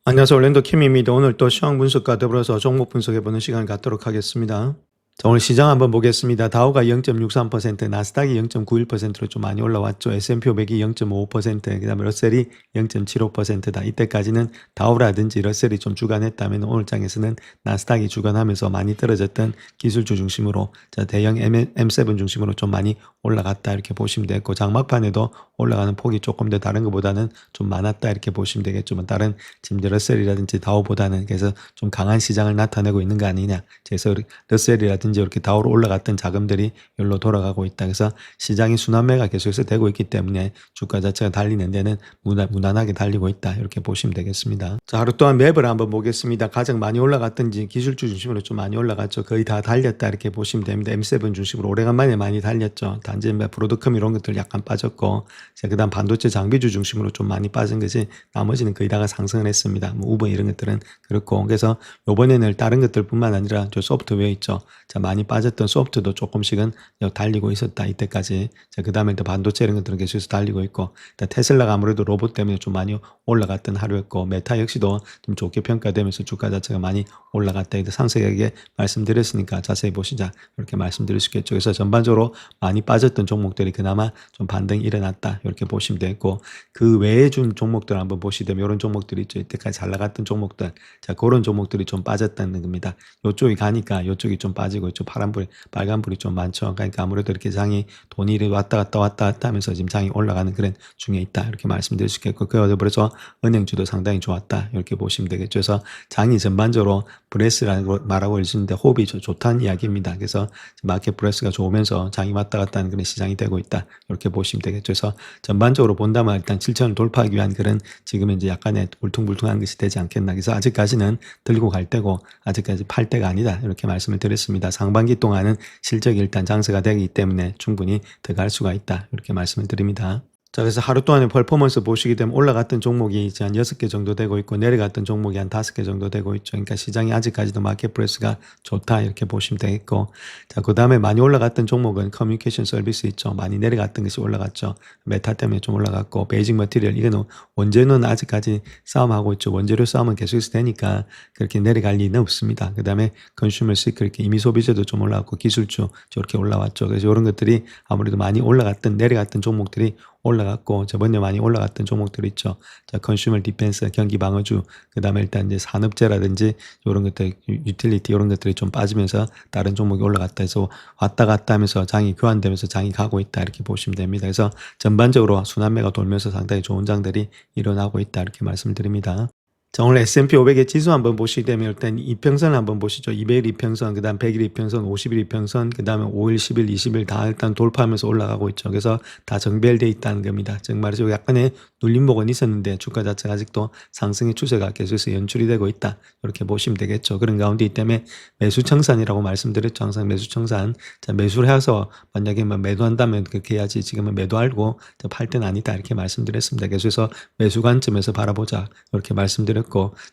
안녕하세요. 올랜도 킴입니다. 오늘 또 시황 분석과 더불어서 종목 분석해보는 시간을 갖도록 하겠습니다. 자, 오늘 시장 한번 보겠습니다. 다우가 0.63%, 나스닥이 0.91%로 좀 많이 올라왔죠. S&P 500이 0.5%, 그 다음에 러셀이 0.75%다. 이때까지는 다우라든지 러셀이 좀 주간했다면 오늘 장에서는 나스닥이 주간하면서 많이 떨어졌던 기술주 중심으로, 자, 대형 M7 중심으로 좀 많이 올라갔다 이렇게 보시면 되겠고, 장막판에도 올라가는 폭이 조금 더 다른 것보다는 좀 많았다 이렇게 보시면 되겠죠. 다른 지금 러셀이라든지 다우보다는, 그래서 좀 강한 시장을 나타내고 있는 거 아니냐. 그래서 러셀이라든지 이렇게 다우로 올라갔던 자금들이 여기로 돌아가고 있다. 그래서 시장이 순환매가 계속해서 되고 있기 때문에 주가 자체가 달리는 데는 무난하게 달리고 있다 이렇게 보시면 되겠습니다. 자, 하루 동안 맵을 한번 보겠습니다. 가장 많이 올라갔던지 기술주 중심으로 좀 많이 올라갔죠. 거의 다 달렸다 이렇게 보시면 됩니다. M7 중심으로 오래간만에 많이 달렸죠. 단지 브로드컴 이런 것들 약간 빠졌고, 그 다음 반도체 장비주 중심으로 좀 많이 빠진 거지 나머지는 거의 다가 상승을 했습니다. 우버 이런 것들은 그렇고, 그래서 요번에는 다른 것들뿐만 아니라 저 소프트웨어 있죠. 자, 많이 빠졌던 소프트도 조금씩은 달리고 있었다 이때까지. 자, 그 다음에 또 반도체 이런 것들은 계속해서 달리고 있고, 테슬라가 아무래도 로봇 때문에 좀 많이 올라갔던 하루였고, 메타 역시도 좀 좋게 평가되면서 주가 자체가 많이 올라갔다. 상세하게 말씀드렸으니까 자세히 보시자 이렇게 말씀드릴 수 있겠죠. 그래서 전반적으로 많이 빠졌던 종목들이 그나마 좀 반등이 일어났다 이렇게 보시면 되겠고, 그 외에 준 종목들 한번 보시면 이런 종목들이 있죠. 이때까지 잘 나갔던 종목들, 자, 그런 종목들이 좀 빠졌다는 겁니다. 요쪽이 가니까 요쪽이 좀 빠지고 있죠. 파란불이, 빨간불이 좀 많죠. 그러니까 아무래도 이렇게 장이 돈이 왔다 갔다 하면서 지금 장이 올라가는 그런 중에 있다 이렇게 말씀드릴 수 있겠고, 그래서 은행주도 상당히 좋았다 이렇게 보시면 되겠죠. 그래서 장이 전반적으로 브레스라고 말하고 있는데 호흡이 좋다는 이야기입니다. 그래서 마켓 브레스가 좋으면서 장이 왔다 갔다 하는 그런 시장이 되고 있다 이렇게 보시면 되겠죠. 그래서 전반적으로 본다면 일단 7천을 돌파하기 위한 그런 지금 이제 약간의 울퉁불퉁한 것이 되지 않겠나. 그래서 아직까지는 들고 갈 때고 아직까지 팔 때가 아니다 이렇게 말씀을 드렸습니다. 상반기 동안은 실적이 일단 장세가 되기 때문에 충분히 들어갈 수가 있다 이렇게 말씀을 드립니다. 자, 그래서 하루 동안의 퍼포먼스 보시게 되면 올라갔던 종목이 이제 한 6개 정도 되고 있고, 내려갔던 종목이 한 5개 정도 되고 있죠. 그러니까 시장이 아직까지도 마켓 프레스가 좋다 이렇게 보시면 되겠고, 자, 그 다음에 많이 올라갔던 종목은 커뮤니케이션 서비스 있죠. 많이 내려갔던 것이 올라갔죠. 메타 때문에 좀 올라갔고, 베이직 머티리얼, 이거는 원재료는 아직까지 싸움하고 있죠. 원재료 싸움은 계속해서 되니까 그렇게 내려갈 리는 없습니다. 그 다음에 컨슈머 시크 이렇게 이미 소비재도 좀 올라왔고, 기술주 저렇게 올라왔죠. 그래서 이런 것들이 아무래도 많이 올라갔던, 내려갔던 종목들이 올라갔고, 저번에 많이 올라갔던 종목들 있죠. 자, 컨슈머 디펜스, 경기 방어주, 그 다음에 일단 이제 산업재라든지 이런 것들, 유틸리티 이런 것들이 좀 빠지면서 다른 종목이 올라갔다 해서 왔다 갔다 하면서 장이 교환되면서 장이 가고 있다 이렇게 보시면 됩니다. 그래서 전반적으로 순환매가 돌면서 상당히 좋은 장들이 일어나고 있다 이렇게 말씀드립니다. 자, 오늘 S&P 500의 지수 한번 보시게 되면 일단 이평선 한번 보시죠. 200일 이평선, 그 다음 100일 이평선, 50일 이평선, 그 다음에 5일, 10일, 20일 다 일단 돌파하면서 올라가고 있죠. 그래서 다 정배열되어 있다는 겁니다. 즉 말해서 약간의 눌림목은 있었는데 주가 자체가 아직도 상승의 추세가 계속해서 연출이 되고 있다. 이렇게 보시면 되겠죠. 그런 가운데 이 때문에 매수 청산이라고 말씀드렸죠. 항상 매수 청산. 자, 매수를 해서 만약에 매도한다면 그렇게 해야지 지금은 매도하고 팔 때는 아니다 이렇게 말씀드렸습니다. 그래서 매수 관점에서 바라보자 이렇게 말씀드렸고,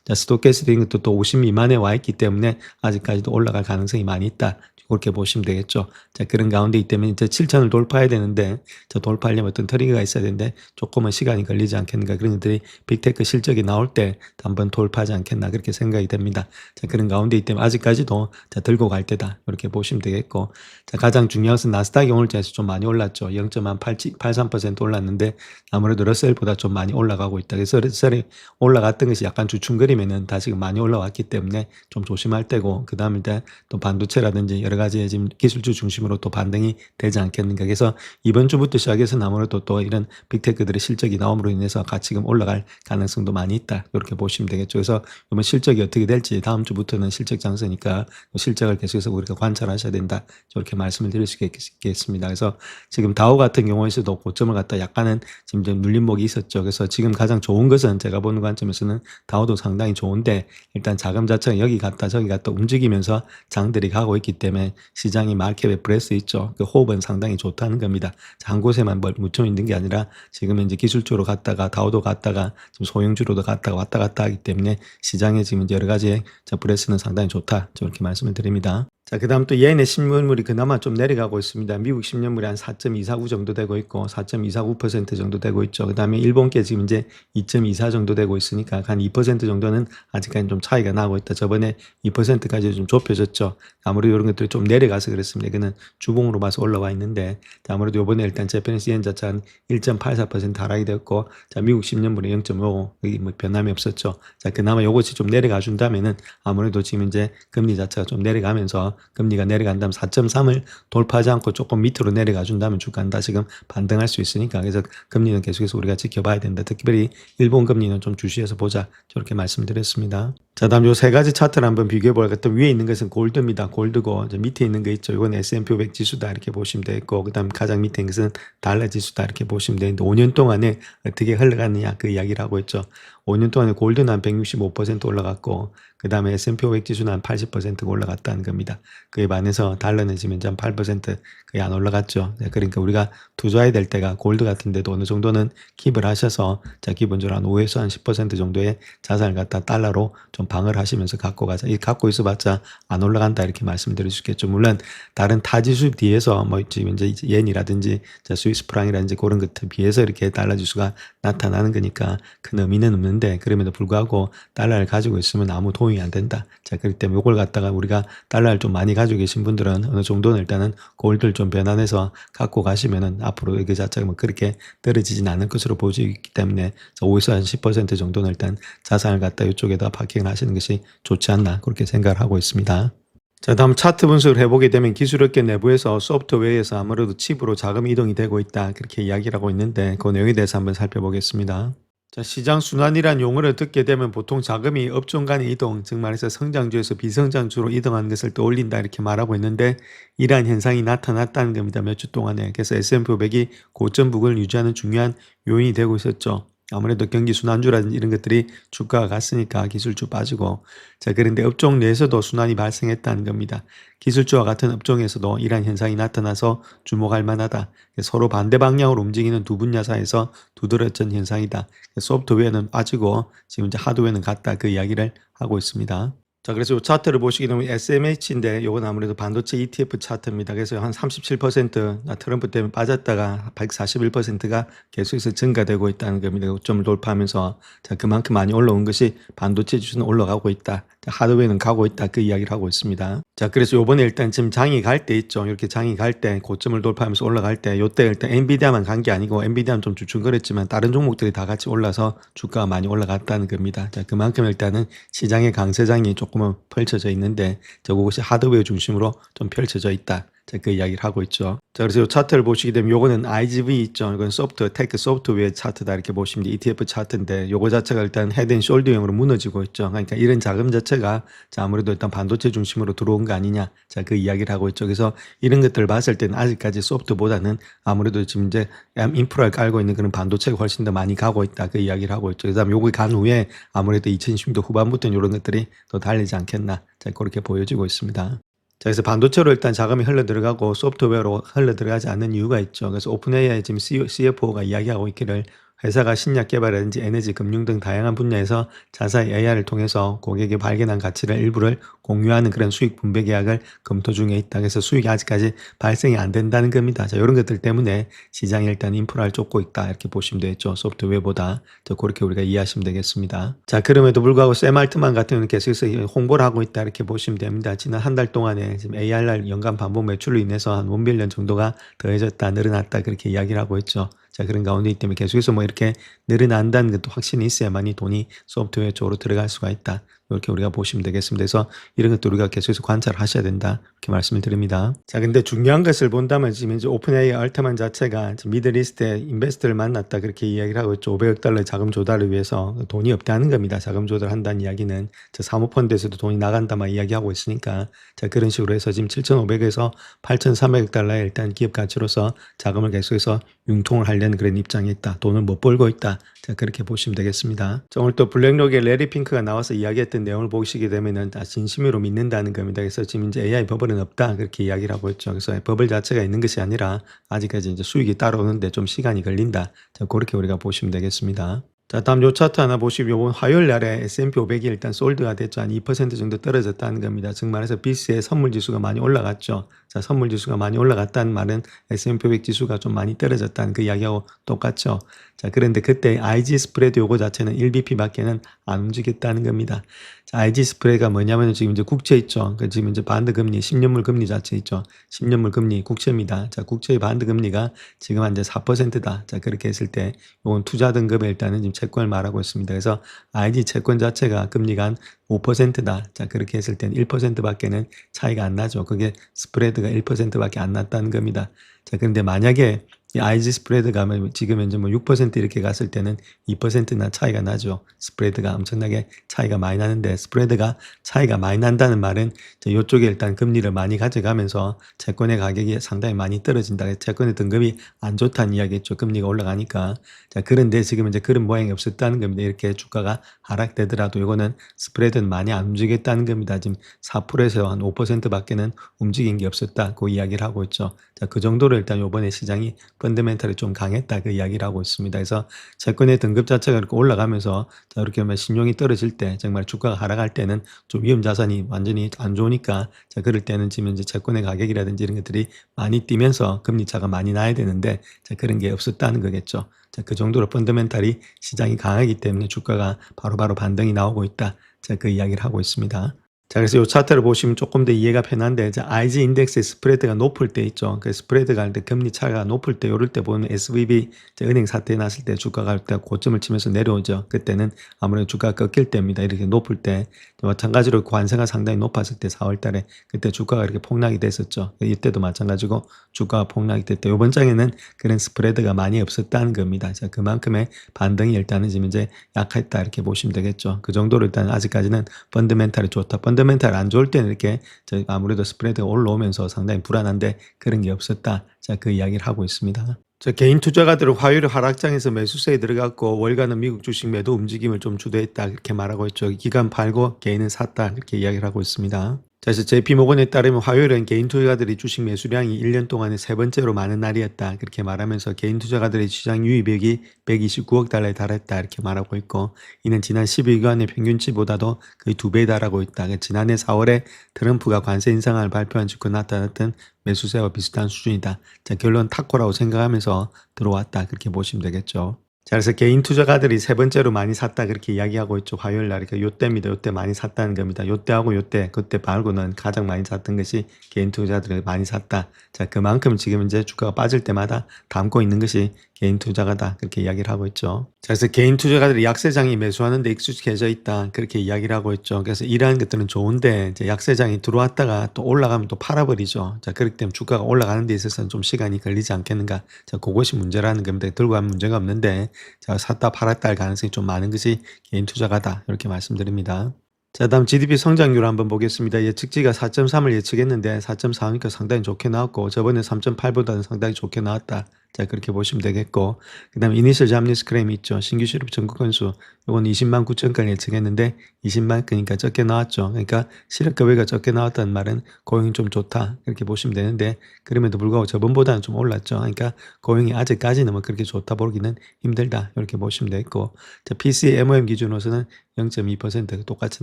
자, 스토캐스틱 것도 또 50 미만에 와 있기 때문에 아직까지도 올라갈 가능성이 많이 있다. 그렇게 보시면 되겠죠. 자, 그런 가운데 있기 때문에 이제 7천을 돌파해야 되는데, 저 돌파하려면 어떤 트리거가 있어야 되는데 조금은 시간이 걸리지 않겠는가. 그런 것들이 빅테크 실적이 나올 때 한번 돌파하지 않겠나 그렇게 생각이 됩니다. 자, 그런 가운데 있기 때문에 아직까지도 자, 들고 갈 때다. 이렇게 보시면 되겠고, 자, 가장 중요한 것은 나스닥이 오늘자에서 좀 많이 올랐죠. 0.83% 올랐는데 아무래도 러셀보다 좀 많이 올라가고 있다. 그래서 러셀이 올라갔던 것이 약간 주춤거리면은 다시 많이 올라왔기 때문에 좀 조심할 때고, 그 다음에 또 반도체라든지 여러 가지 지금 기술주 중심으로 또 반등이 되지 않겠는가. 그래서 이번 주부터 시작해서 아무래도 또 이런 빅테크들의 실적이 나옴으로 인해서 가치금 올라갈 가능성도 많이 있다. 이렇게 보시면 되겠죠. 그래서 이번 실적이 어떻게 될지 다음 주부터는 실적 장세니까 실적을 계속해서 우리가 관찰하셔야 된다. 이렇게 말씀을 드릴 수 있겠습니다. 그래서 지금 다우 같은 경우에서도 고점을 갖다 약간은 지금 눌림목이 있었죠. 그래서 지금 가장 좋은 것은 제가 보는 관점에서는 다우도 상당히 좋은데, 일단 자금 자체가 여기 갔다 저기 갔다 움직이면서 장들이 가고 있기 때문에 시장이 마켓에 브레스 있죠. 그 호흡은 상당히 좋다는 겁니다. 한 곳에만 묻혀 있는 게 아니라 지금 이제 기술주로 갔다가 다우도 갔다가 지금 소형주로도 갔다가 왔다 갔다 하기 때문에 시장에 지금 여러 가지의 브레스는 상당히 좋다. 저렇게 말씀을 드립니다. 자, 그다음 또 예내 신문물이 그나마 좀 내려가고 있습니다. 미국 10년물이 한 4.249 정도 되고 있고 4.249% 정도 되고 있죠. 그다음에 일본께 지금 이제 2.24 정도 되고 있으니까 한 2% 정도는 아직까지 좀 차이가 나고 있다. 저번에 2%까지 좀 좁혀졌죠. 아무래도 이런 것들이 좀 내려가서 그렇습니다. 이거는 주봉으로 봐서 올라와 있는데 아무래도 이번에 일단 재패니스 yen 자체 한 1.84% 하락이 됐고 자, 미국 10년물이 0.55 여기 뭐 변함이 없었죠. 자, 그나마 요것이 좀 내려가 준다면은 아무래도 지금 이제 금리 자체가 좀 내려가면서 금리가 내려간다면 4.3을 돌파하지 않고 조금 밑으로 내려가 준다면 주가는 다시금 반등할 수 있으니까 그래서 금리는 계속해서 우리가 지켜봐야 된다. 특별히 일본 금리는 좀 주시해서 보자. 저렇게 말씀드렸습니다. 자, 다음 요 세 가지 차트를 한번 비교해 볼까. 위에 있는 것은 골드입니다. 골드고 이제 밑에 있는 거 있죠. 이건 S&P 500 지수다 이렇게 보시면 되겠고 그다음 가장 밑에 있는 것은 달러 지수다 이렇게 보시면 되는데 5년 동안에 어떻게 흘러갔느냐 그 이야기를 하고 있죠. 5년 동안에 골드는 한 165% 올라갔고 그 다음에 S&P 500 지수는 한 80%가 올라갔다는 겁니다. 그에 반해서 달러는 지금 현재 한 8% 거의 안 올라갔죠. 그러니까 우리가 투자해야 될 때가 골드 같은 데도 어느 정도는 킵을 하셔서 자, 기본적으로 한 5에서 한 10% 정도의 자산을 갖다 달러로 좀 방어를 하시면서 갖고 가자. 이 갖고 있어봤자 안 올라간다 이렇게 말씀드릴 수 있겠죠. 물론 다른 타지수 뒤에서 뭐 지금 이제 엔이라든지 스위스 프랑이라든지 그런 것들 비해서 이렇게 달러 지수가 나타나는 거니까 큰 의미는 없는데 그럼에도 불구하고 달러를 가지고 있으면 아무 도움이 안 된다. 자, 그렇기 때문에 이걸 갖다가 우리가 달러를 좀 많이 가지고 계신 분들은 어느 정도는 일단은 골드를 좀 변환해서 갖고 가시면은 앞으로 그 자체가 뭐 그렇게 떨어지진 않을 것으로 보이기 때문에 5에서 한 10% 정도는 일단 자산을 갖다 이쪽에다 파킹을 하시는 것이 좋지 않나 그렇게 생각을 하고 있습니다. 자, 다음 차트 분석을 해보게 되면 기술업계 내부에서 소프트웨어에서 아무래도 칩으로 자금 이동이 되고 있다 그렇게 이야기를 하고 있는데 그 내용에 대해서 한번 살펴보겠습니다. 자, 시장 순환이란 용어를 듣게 되면 보통 자금이 업종 간의 이동, 즉 말해서 성장주에서 비성장주로 이동하는 것을 떠올린다 이렇게 말하고 있는데 이러한 현상이 나타났다는 겁니다. 몇 주 동안에. 그래서 S&P 500이 고점 부근을 유지하는 중요한 요인이 되고 있었죠. 아무래도 경기 순환주라든지 이런 것들이 주가가 갔으니까 기술주 빠지고 자, 그런데 업종 내에서도 순환이 발생했다는 겁니다. 기술주와 같은 업종에서도 이러한 현상이 나타나서 주목할 만하다. 서로 반대 방향으로 움직이는 두 분야사에서 두드러진 현상이다. 소프트웨어는 빠지고 지금 이제 하드웨어는 갔다 그 이야기를 하고 있습니다. 자, 그래서 이 차트를 보시게 되면 SMH인데 이건 아무래도 반도체 ETF 차트입니다. 그래서 한 37% 트럼프 때문에 빠졌다가 141%가 계속해서 증가되고 있다는 겁니다. 고점을 돌파하면서 자, 그만큼 많이 올라온 것이 반도체 지수는 올라가고 있다. 하드웨어는 가고 있다. 그 이야기를 하고 있습니다. 자, 그래서 요번에 일단 지금 장이 갈 때 있죠. 이렇게 장이 갈 때 고점을 돌파하면서 올라갈 때 요때 일단 엔비디아만 간 게 아니고 엔비디아는 좀 주춤거렸지만 다른 종목들이 다 같이 올라서 주가가 많이 올라갔다는 겁니다. 자, 그만큼 일단은 시장의 강세장이 조금은 펼쳐져 있는데 저것이 하드웨어 중심으로 좀 펼쳐져 있다. 자, 그 이야기를 하고 있죠. 자, 그래서 이 차트를 보시게 되면 요거는 IGV 있죠. 이건 테크 소프트웨어 차트다 이렇게 보시면 ETF 차트인데 요거 자체가 일단 헤드앤숄더형으로 무너지고 있죠. 그러니까 이런 자금 자체가 자, 아무래도 일단 반도체 중심으로 들어온 거 아니냐. 자, 그 이야기를 하고 있죠. 그래서 이런 것들을 봤을 때는 아직까지 소프트보다는 아무래도 지금 이제 인프라를 깔고 있는 그런 반도체가 훨씬 더 많이 가고 있다. 그 이야기를 하고 있죠. 그다음에 요거 간 후에 아무래도 2020년도 후반부터는 이런 것들이 더 달리지 않겠나. 자, 그렇게 보여지고 있습니다. 자, 그래서 반도체로 일단 자금이 흘러 들어가고 소프트웨어로 흘러 들어가지 않는 이유가 있죠. 그래서 오픈 AI 지금 CFO가 이야기하고 있기를 회사가 신약 개발이라든지 에너지, 금융 등 다양한 분야에서 자사의 AI를 통해서 고객이 발견한 가치를 일부를 공유하는 그런 수익 분배 계약을 검토 중에 있다. 그래서 수익이 아직까지 발생이 안 된다는 겁니다. 자, 이런 것들 때문에 시장이 일단 인프라를 쫓고 있다. 이렇게 보시면 되겠죠. 소프트웨어보다. 자, 그렇게 우리가 이해하시면 되겠습니다. 자, 그럼에도 불구하고 샘알트만 같은 경우는 계속해서 홍보를 하고 있다. 이렇게 보시면 됩니다. 지난 한 달 동안에 지금 ARR 연간 반복 매출로 인해서 한 1빌리언 정도가 더해졌다, 늘어났다. 그렇게 이야기를 하고 있죠. 자, 그런 가운데 있기 때문에 계속해서 뭐 이렇게 늘어난다는 것도 확신이 있어야만이 돈이 소프트웨어 쪽으로 들어갈 수가 있다. 이렇게 우리가 보시면 되겠습니다. 그래서 이런 것도 우리가 계속해서 관찰을 하셔야 된다. 이렇게 말씀을 드립니다. 자, 근데 중요한 것을 본다면 지금 이제 오픈 AI 알트만 자체가 미들이스트에 인베스터를 만났다. 그렇게 이야기를 하고 있죠. 500억 달러의 자금 조달을 위해서 돈이 없다는 겁니다. 자금 조달한다는 이야기는. 자, 사모펀드에서도 돈이 나간다만 이야기하고 있으니까. 자, 그런 식으로 해서 지금 7,500에서 8,300억 달러의 일단 기업 가치로서 자금을 계속해서 융통을 하려는 그런 입장에 있다. 돈을 못 벌고 있다. 자, 그렇게 보시면 되겠습니다. 자, 오늘 또 블랙록의 레리 핑크가 나와서 이야기했던 내용을 보시게 되면은 다 진심으로 믿는다는 겁니다. 그래서 지금 이제 AI 버블은 없다. 그렇게 이야기를 하고 있죠. 그래서 버블 자체가 있는 것이 아니라 아직까지 이제 수익이 따라오는데 좀 시간이 걸린다. 자, 그렇게 우리가 보시면 되겠습니다. 자, 다음 요 차트 하나 보시면 요번 화요일 날에 S&P 500이 일단 솔드가 됐죠. 한 2% 정도 떨어졌다는 겁니다. 즉 말해서 비스의 선물 지수가 많이 올라갔죠. 자, 선물 지수가 많이 올라갔다는 말은 S&P 500 지수가 좀 많이 떨어졌다는 그 이야기하고 똑같죠. 자, 그런데 그때 IG 스프레드 요거 자체는 1bp 밖에는 안 움직였다는 겁니다. 자, IG 스프레드가 뭐냐면 지금 이제 국채 있죠. 그 지금 이제 반드 금리, 10년물 금리 자체 있죠. 10년물 금리 국채입니다. 자, 국채의 반드 금리가 지금 한 이제 4%다. 자, 그렇게 했을 때 요건 투자 등급에 일단은 지금 채권을 말하고 있습니다. 그래서 IG 채권 자체가 금리가 한 5%다. 자, 그렇게 했을 때는 1%밖에는 차이가 안 나죠. 그게 스프레드가 1%밖에 안 났다는 겁니다. 자, 그런데 만약에 이 IG 스프레드가 지금 현재 뭐 6% 이렇게 갔을 때는 2%나 차이가 나죠. 스프레드가 엄청나게 차이가 많이 나는데 스프레드가 차이가 많이 난다는 말은 이쪽에 일단 금리를 많이 가져가면서 채권의 가격이 상당히 많이 떨어진다. 채권의 등급이 안 좋다는 이야기겠죠. 금리가 올라가니까. 자, 그런데 지금 이제 그런 모양이 없었다는 겁니다. 이렇게 주가가 하락되더라도 이거는 스프레드는 많이 안 움직였다는 겁니다. 지금 4%에서 한 5%밖에는 움직인 게 없었다. 그 이야기를 하고 있죠. 자, 그 정도로 일단 이번에 시장이 펀더멘털이 좀 강했다. 그 이야기를 하고 있습니다. 그래서 채권의 등급 자체가 이렇게 올라가면서 자, 이렇게 하면 신용이 떨어질 때 정말 주가가 하락할 때는 좀 위험 자산이 완전히 안 좋으니까 자, 그럴 때는 지금 이제 채권의 가격이라든지 이런 것들이 많이 뛰면서 금리 차가 많이 나야 되는데 자, 그런 게 없었다는 거겠죠. 자, 그 정도로 펀더멘털이 시장이 강하기 때문에 주가가 바로바로 반등이 나오고 있다. 자, 그 이야기를 하고 있습니다. 자, 그래서 이 차트를 보시면 조금 더 이해가 편한데, 자, IG 인덱스의 스프레드가 높을 때 있죠. 그 스프레드가 할 때 금리 차가 높을 때, 요럴 때 보면 SVB 은행 사태 났을 때 주가가 할 때 고점을 치면서 내려오죠. 그때는 아무래도 주가가 꺾일 때입니다. 이렇게 높을 때. 마찬가지로 관세가 상당히 높았을 때 4월 달에 그때 주가가 이렇게 폭락이 됐었죠. 이때도 마찬가지고 주가가 폭락이 됐대. 요번 장에는 그런 스프레드가 많이 없었다는 겁니다. 자, 그만큼의 반등이 일단은 지금 이제 약했다. 이렇게 보시면 되겠죠. 그 정도로 일단 아직까지는 펀더멘탈이 좋다. 펀더멘탈 안 좋을 때는 이렇게 아무래도 스프레드가 올라오면서 상당히 불안한데 그런 게 없었다. 자, 그 이야기를 하고 있습니다. 자, 개인 투자가들은 화요일 하락장에서 매수세에 들어갔고 월가는 미국 주식 매도 움직임을 좀 주도했다. 그렇게 말하고 있죠. 기간 팔고 개인은 샀다. 이렇게 이야기를 하고 있습니다. 자, 그래서 JP모건에 따르면 화요일은 개인 투자가들이 주식 매수량이 1년 동안에 세 번째로 많은 날이었다. 그렇게 말하면서 개인 투자가들의 시장 유입액이 129억 달러에 달했다. 이렇게 말하고 있고 이는 지난 12일간의 평균치보다도 거의 2배 달하고 있다. 지난해 4월에 트럼프가 관세 인상을 발표한 직후 나타났던 매수세와 비슷한 수준이다. 자, 결론 탁구라고 생각하면서 들어왔다. 그렇게 보시면 되겠죠. 자, 그래서 개인 투자가들이 세 번째로 많이 샀다. 그렇게 이야기하고 있죠. 화요일 날. 그러니까 요때입니다. 요때 많이 샀다는 겁니다. 요때하고 요때, 그때 말고는 가장 많이 샀던 것이 개인 투자들이 많이 샀다. 자, 그만큼 지금 이제 주가가 빠질 때마다 담고 있는 것이 개인 투자가다. 그렇게 이야기를 하고 있죠. 자, 그래서 개인 투자가들이 약세장이 매수하는데 익숙해져 있다. 그렇게 이야기를 하고 있죠. 그래서 이러한 것들은 좋은데 이제 약세장이 들어왔다가 또 올라가면 또 팔아버리죠. 자, 그렇기 때문에 주가가 올라가는 데 있어서는 좀 시간이 걸리지 않겠는가. 자, 그것이 문제라는 겁니다. 들고 가면 문제가 없는데 자, 샀다 팔았다 할 가능성이 좀 많은 것이 개인 투자가다. 이렇게 말씀드립니다. 자, 다음 GDP 성장률 한번 보겠습니다. 예측치가 4.3을 예측했는데 4.4니까 상당히 좋게 나왔고 저번에 3.8보다는 상당히 좋게 나왔다. 자, 그렇게 보시면 되겠고 그 다음에 이니셜 잡리스 클레임 있죠. 신규 실업 청구 건수 이건 20만 9천건 예측했는데 20만 건이니까 적게 나왔죠. 그러니까 실업 급여가 적게 나왔다는 말은 고용이 좀 좋다. 그렇게 보시면 되는데 그럼에도 불구하고 저번보다는 좀 올랐죠. 그러니까 고용이 아직까지는 뭐 그렇게 좋다 보기는 힘들다. 이렇게 보시면 되겠고 자, PCE MOM 기준으로서는 0.2% 똑같이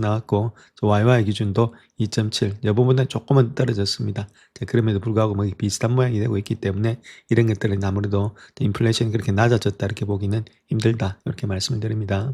나왔고 저 YY 기준도 2.7 여보보다 조금은 떨어졌습니다. 자, 그럼에도 불구하고 뭐 비슷한 모양이 되고 있기 때문에 이런 것들은 아무래도 인플레이션이 그렇게 낮아졌다 이렇게 보기는 힘들다 이렇게 말씀을 드립니다.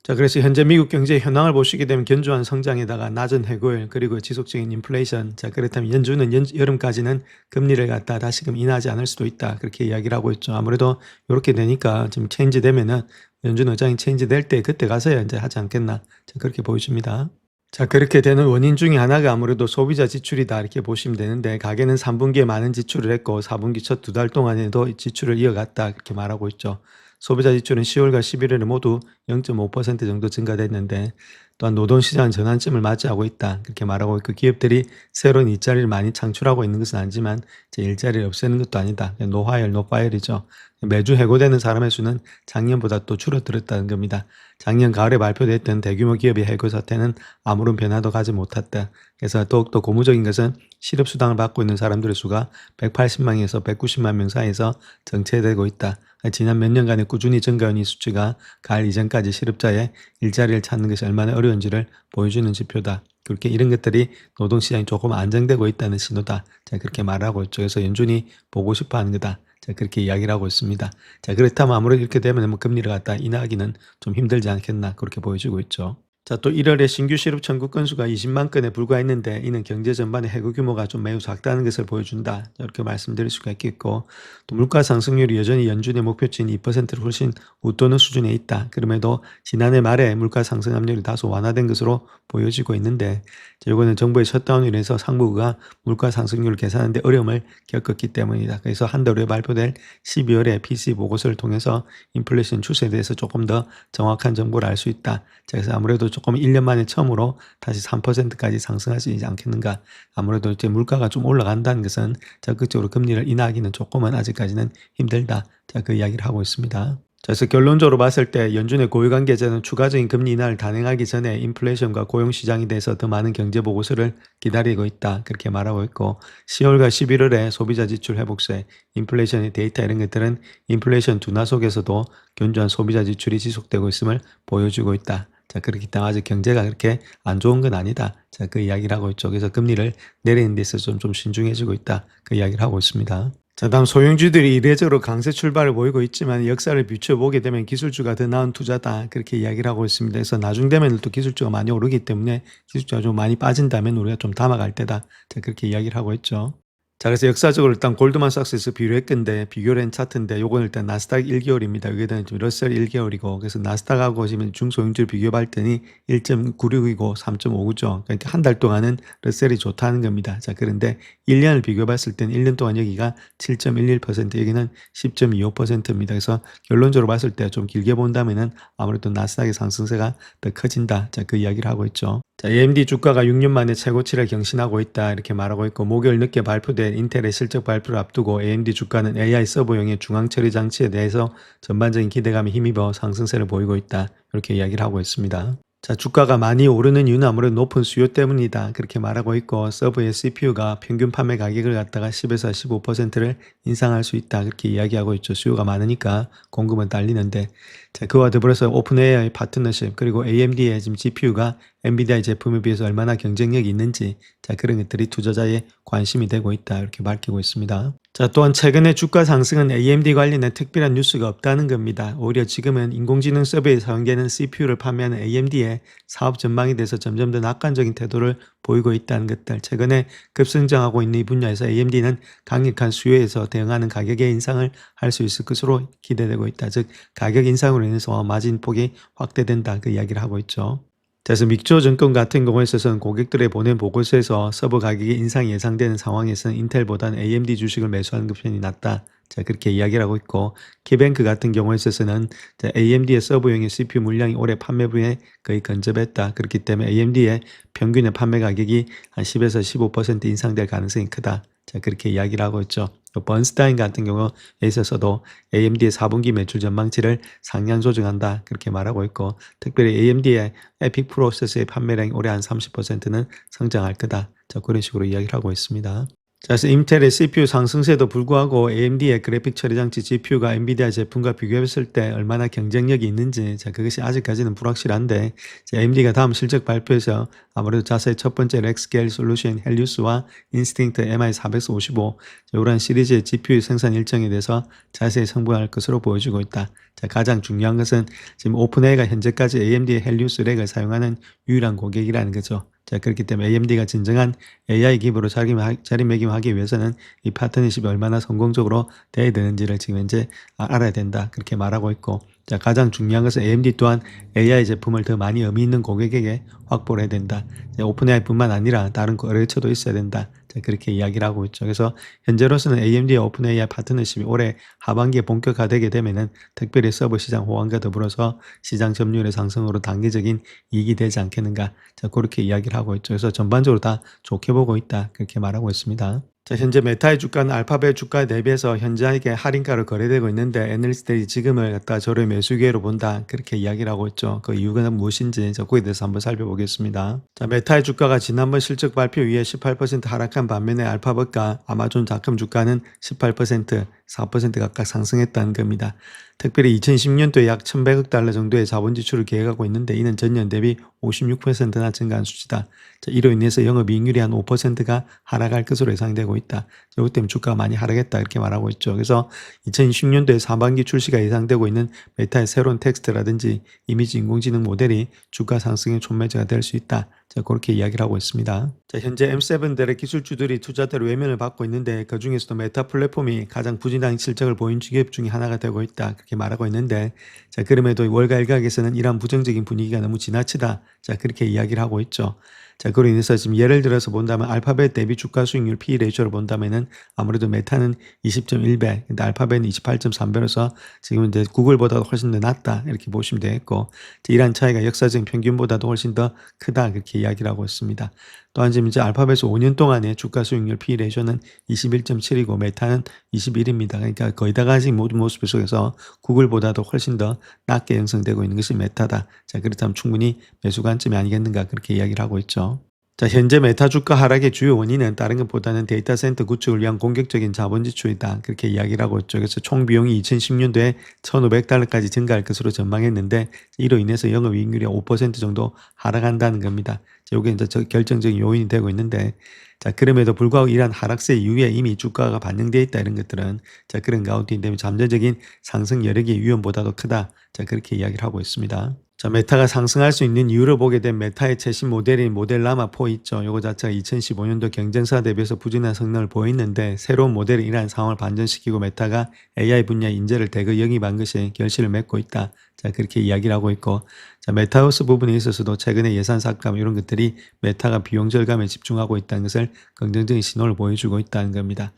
자, 그래서 현재 미국 경제의 현황을 보시게 되면 견조한 성장에다가 낮은 해고율 그리고 지속적인 인플레이션 자, 그렇다면 연준은 여름까지는 금리를 갖다 다시금 인하하지 않을 수도 있다 그렇게 이야기를 하고 있죠. 아무래도 이렇게 되니까 좀 체인지 되면은 연준 의장이 체인지 될 때 그때 가서야 이제 하지 않겠나 자, 그렇게 보여집니다. 자, 그렇게 되는 원인 중에 하나가 아무래도 소비자 지출이다 이렇게 보시면 되는데 가게는 3분기에 많은 지출을 했고 4분기 첫 2달 동안에도 지출을 이어갔다 그렇게 말하고 있죠. 소비자 지출은 10월과 11월에 모두 0.5% 정도 증가됐는데 또한 노동시장 전환점을 맞이하고 있다 그렇게 말하고 있고 기업들이 새로운 일자리를 많이 창출하고 있는 것은 아니지만 일자리를 없애는 것도 아니다. 노하일, 노파일이죠. 매주 해고되는 사람의 수는 작년보다 또 줄어들었다는 겁니다. 작년 가을에 발표됐던 대규모 기업의 해고 사태는 아무런 변화도 가지 못했다. 그래서 더욱더 고무적인 것은 실업수당을 받고 있는 사람들의 수가 180만에서 190만 명 사이에서 정체되고 있다. 지난 몇 년간의 꾸준히 증가한 이 수치가 가을 이전까지 실업자의 일자리를 찾는 것이 얼마나 어려운지를 보여주는 지표다. 그렇게 이런 것들이 노동시장이 조금 안정되고 있다는 신호다. 자, 그렇게 말하고 있죠. 그래서 연준이 보고 싶어 하는 거다. 자, 그렇게 이야기를 하고 있습니다. 자, 그렇다면 아무래도 이렇게 되면 뭐 금리를 갖다 인하하기는 좀 힘들지 않겠나 그렇게 보여지고 있죠. 자, 또 1월에 신규 실업 청구 건수가 20만 건에 불과했는데 이는 경제 전반의 해고 규모가 좀 매우 작다는 것을 보여준다. 이렇게 말씀드릴 수가 있겠고, 또 물가 상승률이 여전히 연준의 목표치인 2%를 훨씬 웃도는 수준에 있다. 그럼에도 지난해 말에 물가 상승 압력이 다소 완화된 것으로 보여지고 있는데, 이거는 정부의 셧다운으로 인해서 상무부가 물가 상승률을 계산하는데 어려움을 겪었기 때문이다. 그래서 한 달 후에 발표될 12월에 PC 보고서를 통해서 인플레이션 추세에 대해서 조금 더 정확한 정보를 알 수 있다. 그래서 아무래도 조금 1년 만에 처음으로 다시 3%까지 상승하지 않겠는가. 아무래도 이제 물가가 좀 올라간다는 것은 적극적으로 금리를 인하하기는 조금은 아직까지는 힘들다. 자, 그 이야기를 하고 있습니다. 자, 그래서 결론적으로 봤을 때 연준의 고위관계자는 추가적인 금리 인하를 단행하기 전에 인플레이션과 고용시장에 대해서 더 많은 경제 보고서를 기다리고 있다. 그렇게 말하고 있고, 10월과 11월에 소비자 지출 회복세, 인플레이션의 데이터 이런 것들은 인플레이션 둔화 속에서도 견조한 소비자 지출이 지속되고 있음을 보여주고 있다. 자, 그렇기 때문에 아직 경제가 그렇게 안 좋은 건 아니다. 자, 그 이야기를 하고 있죠. 그래서 금리를 내리는 데 있어서 좀 신중해지고 있다. 그 이야기를 하고 있습니다. 자, 다음 소형주들이 이례적으로 강세 출발을 보이고 있지만 역사를 비춰보게 되면 기술주가 더 나은 투자다. 그렇게 이야기를 하고 있습니다. 그래서 나중 되면 또 기술주가 많이 오르기 때문에 기술주가 좀 많이 빠진다면 우리가 좀 담아갈 때다. 자, 그렇게 이야기를 하고 있죠. 자, 그래서 역사적으로 일단 골드만삭스에서 비교했건데 비교를 한 차트인데 요거는 일단 나스닥 1개월입니다. 여기는 좀 러셀 1개월이고, 그래서 나스닥하고 지금 중소형주를 비교해봤더니 1.96이고 3.59죠. 그러니까 한 달 동안은 러셀이 좋다는 겁니다. 자, 그런데 1년을 비교해봤을 때는 1년 동안 여기가 7.11%, 여기는 10.25%입니다. 그래서 결론적으로 봤을 때 좀 길게 본다면은 아무래도 나스닥의 상승세가 더 커진다. 자, 그 이야기를 하고 있죠. 자, AMD 주가가 6년 만에 최고치를 경신하고 있다. 이렇게 말하고 있고, 목요일 늦게 발표된 인텔의 실적 발표를 앞두고 AMD 주가는 AI 서버용의 중앙 처리 장치에 대해서 전반적인 기대감에 힘입어 상승세를 보이고 있다. 이렇게 이야기를 하고 있습니다. 자, 주가가 많이 오르는 이유는 아무래도 높은 수요 때문이다. 그렇게 말하고 있고, 서버의 CPU가 평균 판매 가격을 갖다가 10에서 15%를 인상할 수 있다. 그렇게 이야기하고 있죠. 수요가 많으니까 공급은 딸리는데. 자, 그와 더불어서 오픈 AI 파트너십, 그리고 AMD의 지금 GPU가 엔비디아의 제품에 비해서 얼마나 경쟁력이 있는지, 자, 그런 것들이 투자자의 관심이 되고 있다. 이렇게 밝히고 있습니다. 자, 또한 최근에 주가 상승은 AMD 관련된 특별한 뉴스가 없다는 겁니다. 오히려 지금은 인공지능 서버에 사용되는 CPU를 판매하는 AMD의 사업 전망에 대해서 점점 더 낙관적인 태도를 보이고 있다는 것들. 최근에 급성장하고 있는 이 분야에서 AMD는 강력한 수요에서 대응하는 가격의 인상을 할 수 있을 것으로 기대되고 있다. 즉, 가격 인상으로 인해서 마진 폭이 확대된다. 그 이야기를 하고 있죠. 그래서 믹조증권 같은 경우에 있어서는 고객들의 보낸 보고서에서 서버 가격의 인상이 예상되는 상황에서는 인텔보다는 AMD 주식을 매수하는 편이 낫다. 자, 그렇게 이야기를 하고 있고, 키뱅크 같은 경우에 있어서는 AMD의 서버용의 CPU 물량이 올해 판매분에 거의 근접했다. 그렇기 때문에 AMD의 평균의 판매 가격이 한 10에서 15% 인상될 가능성이 크다. 자, 그렇게 이야기를 하고 있죠. 번스타인 같은 경우에 있어서도 AMD의 4분기 매출 전망치를 상향 조정한다. 그렇게 말하고 있고, 특별히 AMD의 에픽 프로세서의 판매량이 올해 한 30%는 성장할 거다. 자, 그런 식으로 이야기를 하고 있습니다. 자, 그래서 인텔의 CPU 상승세도 불구하고 AMD의 그래픽 처리 장치 GPU가 엔비디아 제품과 비교했을 때 얼마나 경쟁력이 있는지, 자, 그것이 아직까지는 불확실한데, AMD가 다음 실적 발표에서 아무래도 자사의 첫 번째 렉스케일 솔루션 헬리우스와 인스팅트 MI455 이런 시리즈의 GPU 생산 일정에 대해서 자세히 성공할 것으로 보여지고 있다. 자, 가장 중요한 것은 지금 오픈AI가 현재까지 AMD의 헬리우스 렉을 사용하는 유일한 고객이라는 거죠. 자, 그렇기 때문에 AMD가 진정한 AI 기업으로 자리매김하기 위해서는 이 파트너십이 얼마나 성공적으로 돼야 되는지를 지금 현재 알아야 된다. 그렇게 말하고 있고, 자, 가장 중요한 것은 AMD 또한 AI 제품을 더 많이 의미 있는 고객에게 확보를 해야 된다. 오픈AI뿐만 아니라 다른 거래처도 있어야 된다. 자, 그렇게 이야기를 하고 있죠. 그래서 현재로서는 AMD와 오픈AI 파트너십이 올해 하반기에 본격화되게 되면은 특별히 서버 시장 호황과 더불어서 시장 점유율의 상승으로 단기적인 이익이 되지 않겠는가. 자, 그렇게 이야기를 하고 있죠. 그래서 전반적으로 다 좋게 보고 있다. 그렇게 말하고 있습니다. 자, 현재 메타의 주가는 알파벳 주가에 대비해서 현저하게 할인가로 거래되고 있는데 애널리스트들이 지금을 갖다 저를 매수 기회로 본다 그렇게 이야기를 하고 있죠. 그 이유가 무엇인지 거기에 대해서 한번 살펴보겠습니다. 자, 메타의 주가가 지난번 실적 발표 이후에 18% 하락한 반면에 알파벳과 아마존닷컴 주가는 18%, 4% 각각 상승했다는 겁니다. 특별히 2010년도에 약 1,100억 달러 정도의 자본 지출을 계획하고 있는데 이는 전년 대비 56%나 증가한 수치다. 자, 이로 인해서 영업이익률이 한 5%가 하락할 것으로 예상되고 있다. 이것 때문에 주가가 많이 하락했다 이렇게 말하고 있죠. 그래서 2020년도에 상반기 출시가 예상되고 있는 메타의 새로운 텍스트라든지 이미지 인공지능 모델이 주가 상승의 촉매제가 될 수 있다. 자, 그렇게 이야기를 하고 있습니다. 자, 현재 M7들의 기술주들이 투자대로 외면을 받고 있는데 그 중에서도 메타 플랫폼이 가장 부진한 실적을 보인 기업 중에 하나가 되고 있다. 그렇게 말하고 있는데 자, 그럼에도 월가 일각에서는 이러한 부정적인 분위기가 너무 지나치다. 자, 그렇게 이야기를 하고 있죠. 자, 그로 인해서 지금 예를 들어서 본다면 알파벳 대비 주가 수익률 P 레이쇼를 본다면은 아무래도 메타는 20.1배, 근데 알파벳은 28.3배로서 지금 이제 구글보다도 훨씬 더 낮다. 이렇게 보시면 되겠고, 이러한 차이가 역사적인 평균보다도 훨씬 더 크다. 그렇게 이야기를 하고 있습니다. 또한 지금 이제 알파벳의 5년 동안의 주가 수익률 P 레이쇼는 21.7이고 메타는 21입니다. 그러니까 거의 다 가진 모든 모습 속에서 구글보다도 훨씬 더 낮게 형성되고 있는 것이 메타다. 자, 그렇다면 충분히 매수 관점이 아니겠는가 그렇게 이야기를 하고 있죠. 자, 현재 메타 주가 하락의 주요 원인은 다른 것보다는 데이터 센터 구축을 위한 공격적인 자본 지출이다. 그렇게 이야기를 하고 있죠. 그래서 총 비용이 2010년도에 1,500달러까지 증가할 것으로 전망했는데 이로 인해서 영업이익률이 5% 정도 하락한다는 겁니다. 이게 이제 결정적인 요인이 되고 있는데 자, 그럼에도 불구하고 이러한 하락세 이후에 이미 주가가 반영되어 있다 이런 것들은 자, 그런 가운데 때문에 잠재적인 상승 여력의 위험보다도 크다. 자, 그렇게 이야기를 하고 있습니다. 자, 메타가 상승할 수 있는 이유를 보게 된 메타의 최신 모델인 모델 라마 4 있죠. 요거 자체가 2015년도 경쟁사 대비해서 부진한 성능을 보이는데 새로운 모델이 이러한 상황을 반전시키고 메타가 AI 분야 인재를 대거 영입한 것이 결실을 맺고 있다. 자, 그렇게 이야기를 하고 있고 자, 메타버스 부분에 있어서도 최근에 예산 삭감 이런 것들이 메타가 비용 절감에 집중하고 있다는 것을 긍정적인 신호를 보여주고 있다는 겁니다.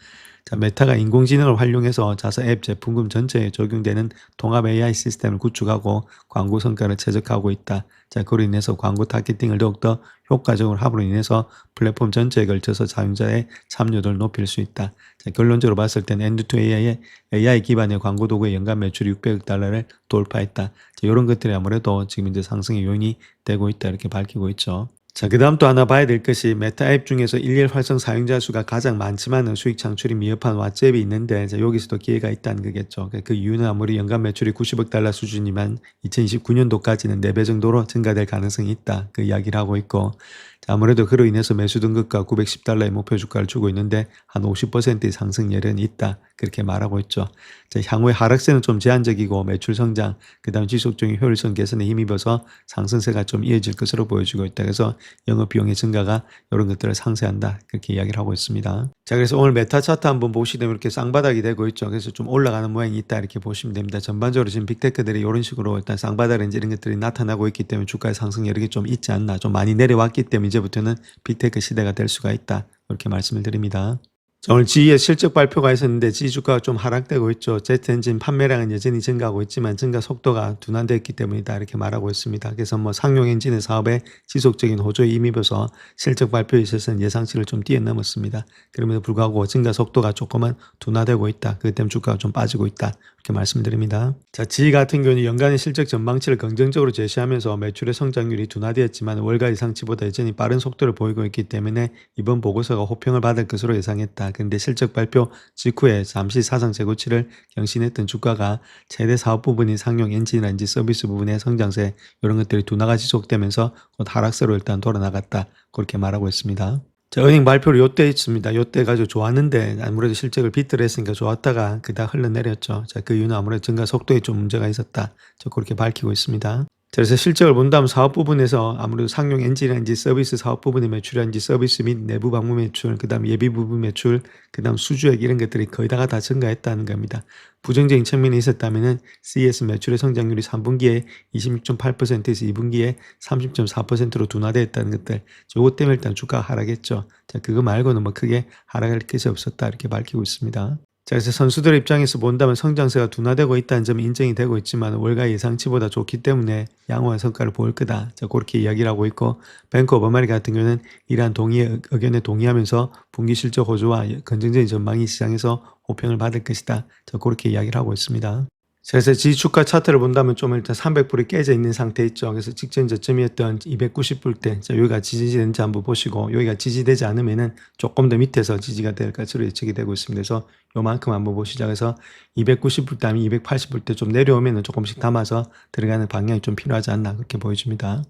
자, 메타가 인공지능을 활용해서 자사 앱 제품군 전체에 적용되는 통합 AI 시스템을 구축하고 광고 성과를 최적화하고 있다. 자, 그로 인해서 광고 타겟팅을 더욱더 효과적으로 함으로 인해서 플랫폼 전체에 걸쳐서 사용자의 참여도를 높일 수 있다. 자, 결론적으로 봤을 때는 엔드2 AI의 AI 기반의 광고 도구의 연간 매출이 600억 달러를 돌파했다. 자, 이런 것들이 아무래도 지금 이제 상승의 요인이 되고 있다 이렇게 밝히고 있죠. 자, 그 다음 또 하나 봐야 될 것이 메타 앱 중에서 일일 활성 사용자 수가 가장 많지만은 수익 창출이 미흡한 왓츠앱이 있는데 자, 여기서도 기회가 있다는 거겠죠. 그 이유는 아무리 연간 매출이 90억 달러 수준이면 2029년도까지는 4배 정도로 증가될 가능성이 있다. 그 이야기를 하고 있고 자, 아무래도 그로 인해서 매수 등급가 910달러의 목표 주가를 주고 있는데 한 50%의 상승 여력이 있다. 그렇게 말하고 있죠. 자, 향후의 하락세는 좀 제한적이고 매출 성장, 그 다음 지속적인 효율성 개선에 힘입어서 상승세가 좀 이어질 것으로 보여지고 있다. 그래서 영업비용의 증가가 이런 것들을 상쇄한다. 그렇게 이야기를 하고 있습니다. 자, 그래서 오늘 메타 차트 한번 보시게 되면 이렇게 쌍바닥이 되고 있죠. 그래서 좀 올라가는 모양이 있다. 이렇게 보시면 됩니다. 전반적으로 지금 빅테크들이 이런 식으로 일단 쌍바닥인지 이런 것들이 나타나고 있기 때문에 주가의 상승 여력이 좀 있지 않나. 좀 많이 내려왔기 때문에 이제부터는 빅테크 시대가 될 수가 있다. 이렇게 말씀을 드립니다. 자, 오늘 GE의 실적 발표가 있었는데 GE 주가가 좀 하락되고 있죠. 제트 엔진 판매량은 여전히 증가하고 있지만 증가 속도가 둔화됐기 때문이다 이렇게 말하고 있습니다. 그래서 뭐 상용 엔진의 사업에 지속적인 호조에 힘입어서 실적 발표에 있어서는 예상치를 좀 뛰어넘었습니다. 그럼에도 불구하고 증가 속도가 조금은 둔화되고 있다. 그것 때문에 주가가 좀 빠지고 있다. 이렇게 말씀드립니다. 자, GE 같은 경우는 연간의 실적 전망치를 긍정적으로 제시하면서 매출의 성장률이 둔화되었지만 월가 예상치보다 여전히 빠른 속도를 보이고 있기 때문에 이번 보고서가 호평을 받을 것으로 예상했다. 그런데 실적 발표 직후에 잠시 사상 최고치를 경신했던 주가가 최대 사업 부분인 상용 엔진이라든지 서비스 부분의 성장세 이런 것들이 둔화가 지속되면서 곧 하락세로 일단 돌아나갔다. 그렇게 말하고 있습니다. 자, 은행 발표를 요때 있습니다. 요때 가지고 좋았는데 아무래도 실적을 비트를 했으니까 좋았다가 그다 흘러내렸죠. 자, 그 이유는 아무래도 증가 속도에 좀 문제가 있었다. 저 그렇게 밝히고 있습니다. 그래서 실적을 본다면 사업 부분에서 아무래도 상용 엔진이라든지 서비스 사업 부분의 매출이라든지 서비스 및 내부 방문 매출, 그 다음 예비 부분 매출, 그 다음 수주액 이런 것들이 거의 다 증가했다는 겁니다. 부정적인 측면이 있었다면 CES 매출의 성장률이 3분기에 26.8%에서 2분기에 30.4%로 둔화되었다는 것들, 요것 때문에 일단 주가가 하락했죠. 자, 그거 말고는 뭐 크게 하락할 것이 없었다 이렇게 밝히고 있습니다. 자, 그래서 선수들 입장에서 본다면 성장세가 둔화되고 있다는 점이 인정이 되고 있지만 월가 예상치보다 좋기 때문에 양호한 성과를 보일 거다. 자, 그렇게 이야기를 하고 있고 뱅크 오브 아메리카 같은 경우는 이러한 의견에 동의하면서 분기 실적 호조와 긍정적인 전망이 시장에서 호평을 받을 것이다. 자, 그렇게 이야기를 하고 있습니다. 그래서 지주가 차트를 본다면 좀 일단 300불이 깨져 있는 상태 있죠. 그래서 직전 저점이었던 290불대, 자, 여기가 지지되는지 한번 보시고, 여기가 지지되지 않으면은 조금 더 밑에서 지지가 될 것으로 예측이 되고 있습니다. 그래서 요만큼 한번 보시자. 그래서 290불대 아니면 280불대 좀 내려오면은 조금씩 담아서 들어가는 방향이 좀 필요하지 않나 그렇게 보여집니다.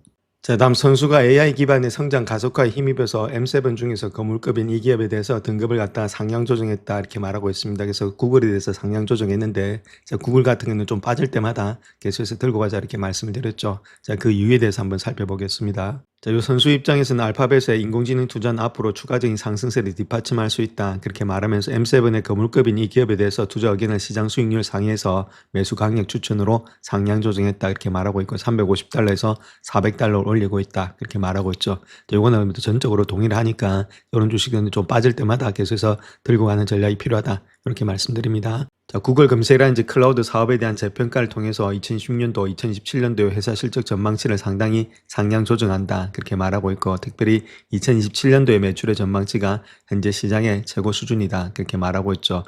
자, 다음 선수가 AI 기반의 성장 가속화에 힘입어서 M7 중에서 거물급인 이 기업에 대해서 등급을 갖다 상향 조정했다 이렇게 말하고 있습니다. 그래서 구글에 대해서 상향 조정했는데, 자, 구글 같은 경우는 좀 빠질 때마다 계속해서 들고 가자 이렇게 말씀을 드렸죠. 자, 그 이유에 대해서 한번 살펴보겠습니다. 자, 요 선수 입장에서는 알파벳의 인공지능 투자는 앞으로 추가적인 상승세를 뒷받침할 수 있다. 그렇게 말하면서 M7의 거물급인 이 기업에 대해서 투자 의견을 시장 수익률 상위에서 매수 강력 추천으로 상향 조정했다. 이렇게 말하고 있고 350달러에서 400달러를 올리고 있다. 그렇게 말하고 있죠. 이거는 전적으로 동의를 하니까 이런 주식은 좀 빠질 때마다 계속해서 들고 가는 전략이 필요하다. 이렇게 말씀드립니다. 자, 구글 검색이라든지 클라우드 사업에 대한 재평가를 통해서 2016년도, 2027년도의 회사 실적 전망치를 상당히 상향 조정한다. 그렇게 말하고 있고, 특별히 2027년도의 매출의 전망치가 현재 시장의 최고 수준이다. 그렇게 말하고 있죠.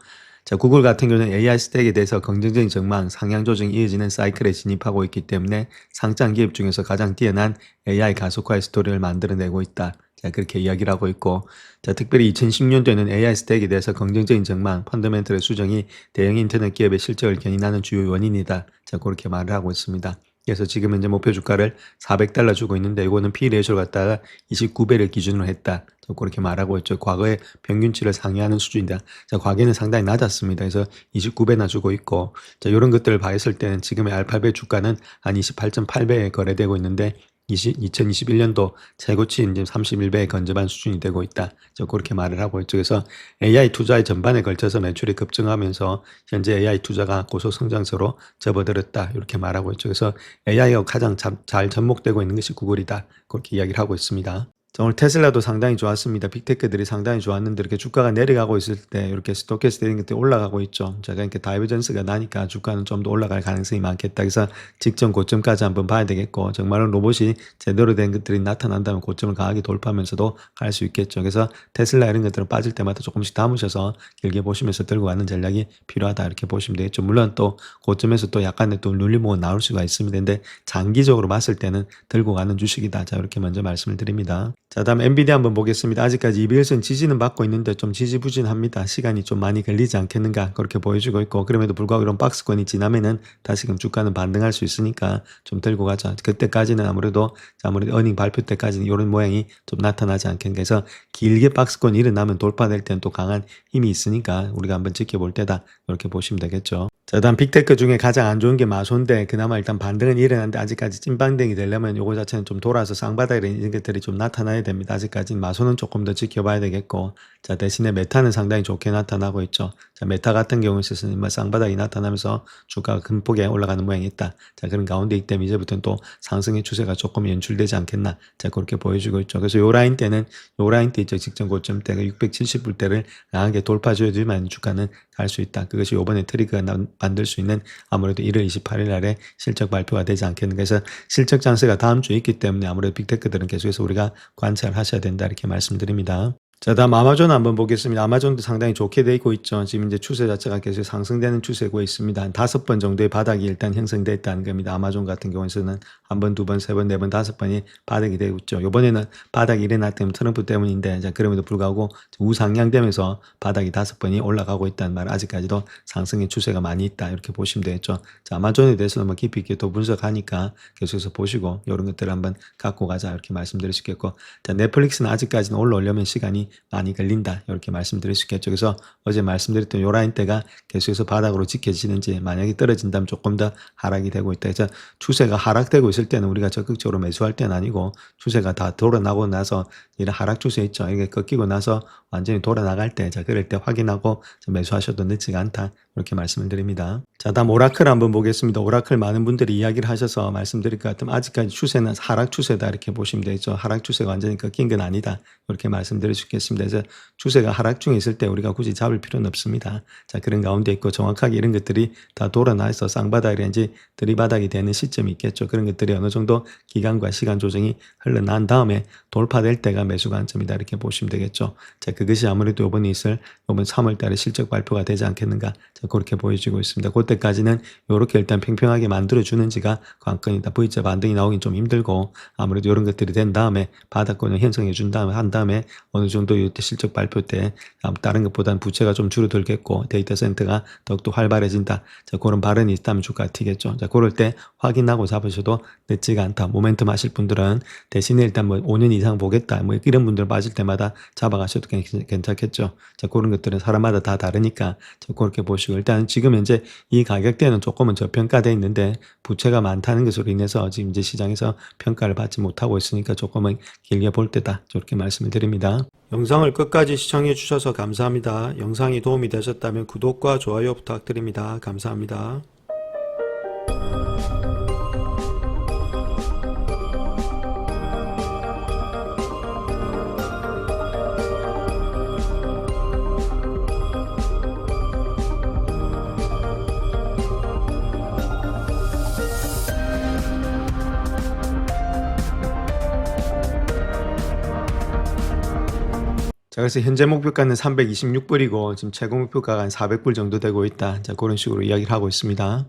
자, 구글 같은 경우는 AI 스택에 대해서 긍정적인 전망, 상향 조정이 이어지는 사이클에 진입하고 있기 때문에 상장 기업 중에서 가장 뛰어난 AI 가속화의 스토리를 만들어내고 있다. 자, 그렇게 이야기를 하고 있고, 자, 특별히 2010년도에는 AI 스택에 대해서 긍정적인 전망, 펀더멘털의 수정이 대형 인터넷 기업의 실적을 견인하는 주요 원인이다. 자, 그렇게 말을 하고 있습니다. 그래서 지금 현재 목표 주가를 400달러 주고 있는데 이거는 P 레이쇼를 갖다가 29배를 기준으로 했다. 그렇게 말하고 있죠. 과거의 평균치를 상회하는 수준이다. 자, 과거에는 상당히 낮았습니다. 그래서 29배나 주고 있고, 자, 이런 것들을 봤을 때는 지금의 알파벳 주가는 한 28.8배에 거래되고 있는데 2021년도 최고치인 31배에 근접한 수준이 되고 있다. 그렇게 말을 하고 있죠. 그래서 AI 투자의 전반에 걸쳐서 매출이 급증하면서 현재 AI 투자가 고속 성장세로 접어들었다. 이렇게 말하고 있죠. 그래서 AI가 가장 잘 접목되고 있는 것이 구글이다. 그렇게 이야기를 하고 있습니다. 자, 오늘 테슬라도 상당히 좋았습니다. 빅테크들이 상당히 좋았는데 이렇게 주가가 내려가고 있을 때 이렇게 스토캐스트 이런 것들이 올라가고 있죠. 자, 그러니까 다이버전스가 나니까 주가는 좀 더 올라갈 가능성이 많겠다. 그래서 직전 고점까지 한번 봐야 되겠고, 정말로 로봇이 제대로 된 것들이 나타난다면 고점을 강하게 돌파하면서도 갈 수 있겠죠. 그래서 테슬라 이런 것들은 빠질 때마다 조금씩 담으셔서 길게 보시면서 들고 가는 전략이 필요하다 이렇게 보시면 되겠죠. 물론 또 고점에서 또 약간의 또 눌림목은 나올 수가 있습니다. 근데 장기적으로 봤을 때는 들고 가는 주식이다. 자, 이렇게 먼저 말씀을 드립니다. 자, 다음 엔비디아 한번 보겠습니다. 아직까지 이별선 지지는 받고 있는데 좀 지지부진합니다. 시간이 좀 많이 걸리지 않겠는가 그렇게 보여주고 있고, 그럼에도 불구하고 이런 박스권이 지나면은 다시금 주가는 반등할 수 있으니까 좀 들고 가자. 그때까지는 아무래도 어닝 발표 때까지는 이런 모양이 좀 나타나지 않겠는가 해서 길게 박스권이 일어나면 돌파될 때는 또 강한 힘이 있으니까 우리가 한번 지켜볼 때다 이렇게 보시면 되겠죠. 자, 다음 빅테크 중에 가장 안 좋은 게 마소인데 그나마 일단 반등은 일어났는데 아직까지 찐반등이 되려면 요거 자체는 좀 돌아서 쌍바닥 이런 것들이 좀 나타나야 됩니다. 아직까지는 마소는 조금 더 지켜봐야 되겠고, 자, 대신에 메타는 상당히 좋게 나타나고 있죠. 자, 메타 같은 경우에 있어서는 쌍바닥이 나타나면서 주가가 큰 폭에 올라가는 모양이 있다. 자, 그런 가운데이기 때문에 이제부터는 또 상승의 추세가 조금 연출되지 않겠나. 자, 그렇게 보여주고 있죠. 그래서 요 라인 때 있죠. 직전 고점 때가 670불대를 강하게 돌파줘야지만 주가는 갈 수 있다. 그것이 요번에 트리거가 만들 수 있는 아무래도 1월 28일 날에 실적 발표가 되지 않겠는가. 그래서 실적 장세가 다음 주에 있기 때문에 아무래도 빅테크들은 계속해서 우리가 관찰하셔야 된다 이렇게 말씀드립니다. 자, 다음 아마존 한번 보겠습니다. 아마존도 상당히 좋게 되고 있죠. 지금 이제 추세 자체가 계속 상승되는 추세고 있습니다. 한 5번 정도의 바닥이 일단 형성됐다는 겁니다. 아마존 같은 경우에는 한 번, 두 번, 세 번, 네 번, 5번이 바닥이 되고 있죠. 이번에는 바닥이 일어났다면 트럼프 때문인데, 자, 그럼에도 불구하고 우상향되면서 바닥이 5번이 올라가고 있다는 말, 아직까지도 상승의 추세가 많이 있다. 이렇게 보시면 되겠죠. 자, 아마존에 대해서는 뭐 깊이 있게 또 분석하니까 계속해서 보시고, 이런 것들을 한번 갖고 가자. 이렇게 말씀드릴 수 있겠고, 자, 넷플릭스는 아직까지는 올라오려면 시간이 많이 걸린다 이렇게 말씀드릴 수 있겠죠. 그래서 어제 말씀드렸던 요 라인대가 계속해서 바닥으로 지켜지는지, 만약에 떨어진다면 조금 더 하락이 되고 있다. 그래서 추세가 하락되고 있을 때는 우리가 적극적으로 매수할 때는 아니고, 추세가 다 돌아나고 나서 이런 하락 추세 있죠. 이게 꺾이고 나서 완전히 돌아 나갈 때, 자 그럴 때 확인하고 매수하셔도 늦지가 않다. 이렇게 말씀을 드립니다. 자, 다음 오라클 한번 보겠습니다. 오라클 많은 분들이 이야기를 하셔서 말씀드릴 것 같으면 아직까지 추세는 하락 추세다 이렇게 보시면 되죠. 하락 추세가 완전히 꺾인 건 아니다. 이렇게 말씀드릴 수 있겠습니다. 그래서 추세가 하락 중에 있을 때 우리가 굳이 잡을 필요는 없습니다. 자, 그런 가운데 있고 정확하게 이런 것들이 다 돌아나서 쌍바닥이라든지 들이바닥이 되는 시점이 있겠죠. 그런 것들이 어느 정도 기간과 시간 조정이 흘러난 다음에 돌파될 때가 매수 관점이다 이렇게 보시면 되겠죠. 자, 그것이 아무래도 이번에 있을 이번 3월 달에 실적 발표가 되지 않겠는가. 자, 그렇게 보여지고 있습니다. 그때까지는 이렇게 일단 평평하게 만들어주는지가 관건이다. V자 반등이 나오긴 좀 힘들고 아무래도 이런 것들이 된 다음에 바닥권을 형성해 준 다음에 한 다음에 어느 정도 이때 실적 발표 때 다른 것보다는 부채가 좀 줄어들겠고 데이터 센터가 더욱더 활발해진다. 자, 그런 발언이 있다면 주가 튀겠죠. 자, 그럴 때 확인하고 잡으셔도 늦지가 않다. 모멘텀 하실 분들은 대신에 일단 뭐 5년 이상 보겠다. 뭐 이런 분들 빠질 때마다 잡아가셔도 괜찮겠죠. 자, 그런 것들은 사람마다 다 다르니까 자, 그렇게 보시고 일단 지금 현재 이 가격대는 조금은 저평가되어 있는데 부채가 많다는 것으로 인해서 지금 이제 시장에서 평가를 받지 못하고 있으니까 조금은 길게 볼 때다. 저렇게 말씀을 드립니다. 영상을 끝까지 시청해 주셔서 감사합니다. 영상이 도움이 되셨다면 구독과 좋아요 부탁드립니다. 감사합니다. 자, 그래서 현재 목표가는 326불이고 지금 최고 목표가가 한 400불 정도 되고 있다. 자, 그런 식으로 이야기를 하고 있습니다.